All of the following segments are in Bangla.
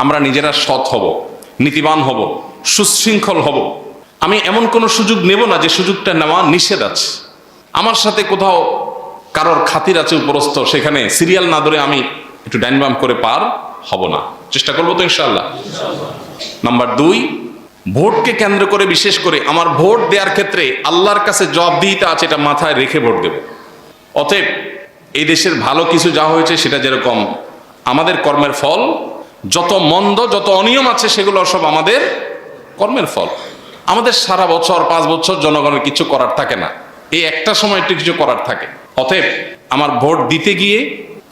আমরা নিজেরা সৎ হব, নীতিবান হব, সুশৃঙ্খল হব। আমি এমন কোনো সুযোগ নেব না যে সুযোগটা নেওয়া নিষেধ আছে। আমার সাথে কোথাও কারোর খাতির আছে উপরস্থ, সেখানে সিরিয়াল না ধরে আমি একটু ডাইন বাম করে পার হব না, চেষ্টা করবো তো ইনশাআল্লাহ। নাম্বার 2, ভোটকে কেন্দ্র করে বিশেষ করে আমার ভোট দেওয়ার ক্ষেত্রে আল্লাহর কাছে জবাবদিহিতা আছে, এটা মাথায় রেখে ভোট দেব। অতএব এই দেশের ভালো কিছু যা হয়েছে সেটা যেরকম আমাদের কর্মের ফল, যত মন্দ যত অনিয়ম আছে সেগুলো সব আমাদের কর্মের ফল। আমাদের সারা বছর 5 বছর জনগণের কিছু করার থাকে না, এই একটা সময় একটু কিছু করার থাকে। অতএব আমার ভোট দিতে গিয়ে,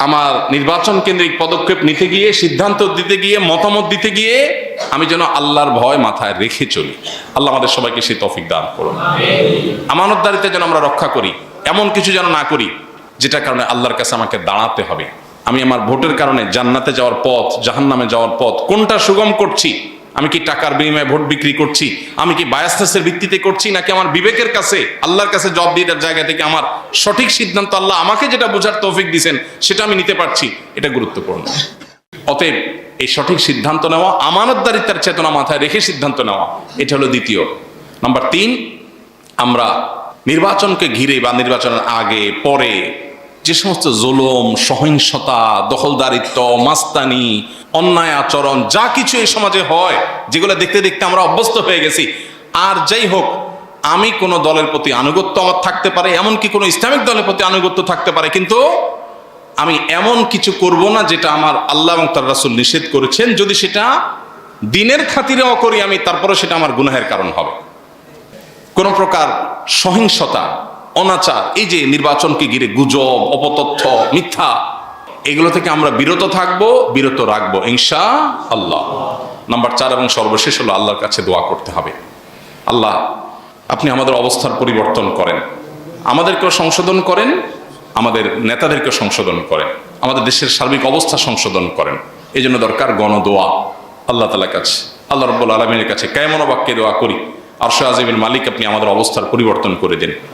আমার নির্বাচন কেন্দ্রিক পদক্ষেপ নিতে গিয়ে, সিদ্ধান্ত দিতে গিয়ে, মতামত দিতে গিয়ে আমি যেন আল্লাহর ভয় মাথায় রেখে চলি। আল্লাহ আমাদের সবাইকে সেই তৌফিক দান করুন। আমানতদারিতা যেন আমরা রক্ষা করি, এমন কিছু যেন না করি যেটার কারণে আল্লাহর কাছে আমাকে দাঁড়াতে হবে। আমি আমার ভোটের কারণে জান্নাতে যাওয়ার পথ, জাহান্নামে যাওয়ার পথ কোনটা সুগম করছি? আমি কি টাকার বিনিময়ে ভোট বিক্রি করছি? আমি কি বায়াসনেসের ভিত্তিতে করছি, নাকি আমার বিবেকের কাছে আল্লাহর কাছে জবাবদিহিতার জায়গা থেকে আমার সঠিক সিদ্ধান্ত, আল্লাহ আমাকে যেটা বোঝার তৌফিক দিয়েছেন সেটা আমি নিতে পারছি? এটা গুরুত্বপূর্ণ। অতএব এই সঠিক সিদ্ধান্ত নেওয়া, আমানতদারিতার চেতনা মাথায় রেখে সিদ্ধান্ত নেওয়া, এটা হলো দ্বিতীয়। নাম্বার 3, আমরা নির্বাচনকে ঘিরে বা নির্বাচনের আগে পরে যে সমস্ত জুলুম, সহিংসতা, দখলদারিত্ব, মাস্তানি, অন্যায় আচরণ যা কিছু এই সমাজে হয়, যেগুলো দেখতে দেখতে আমরা অভ্যস্ত হয়ে গেছি, আর যাই হোক, আমি কোনো দলের প্রতি আনুগত্য আমার থাকতে পারে, এমনকি কোনো ইসলামিক দলের প্রতি আনুগত্য থাকতে পারে, কিন্তু আমি এমন কিছু করব না যেটা আমার আল্লাহ এবং তার রাসূল নিষেধ করেছেন। যদি সেটা দিনের খাতিরেও করি আমি, তারপরে সেটা আমার গুনাহের কারণ হবে। কোন প্রকার সহিংসতা, অনাচার, এই যে নির্বাচনকে ঘিরে গুজব, অপতথ্য, মিথ্যা, এগুলো থেকে আমরা বিরত থাকবো, বিরত রাখবো ইনশাআল্লাহ। নাম্বার 4 এবং সর্বশেষ হলো আল্লাহর কাছে দোয়া করতে হবে। আল্লাহ, আপনি আমাদের অবস্থার পরিবর্তন করেন, আমাদেরকেও সংশোধন করেন, আমাদের নেতাদেরকেও সংশোধন করেন, আমাদের দেশের সার্বিক অবস্থা সংশোধন করেন। এই জন্য দরকার গণদোয়া। আল্লাহ তাআলার কাছে, আল্লাহ রাব্বুল আলামিনের কাছে কায়মন বাক্যে দোয়া করি, আরশে আজিমের মালিক আপনি আমাদের অবস্থার পরিবর্তন করে দেন।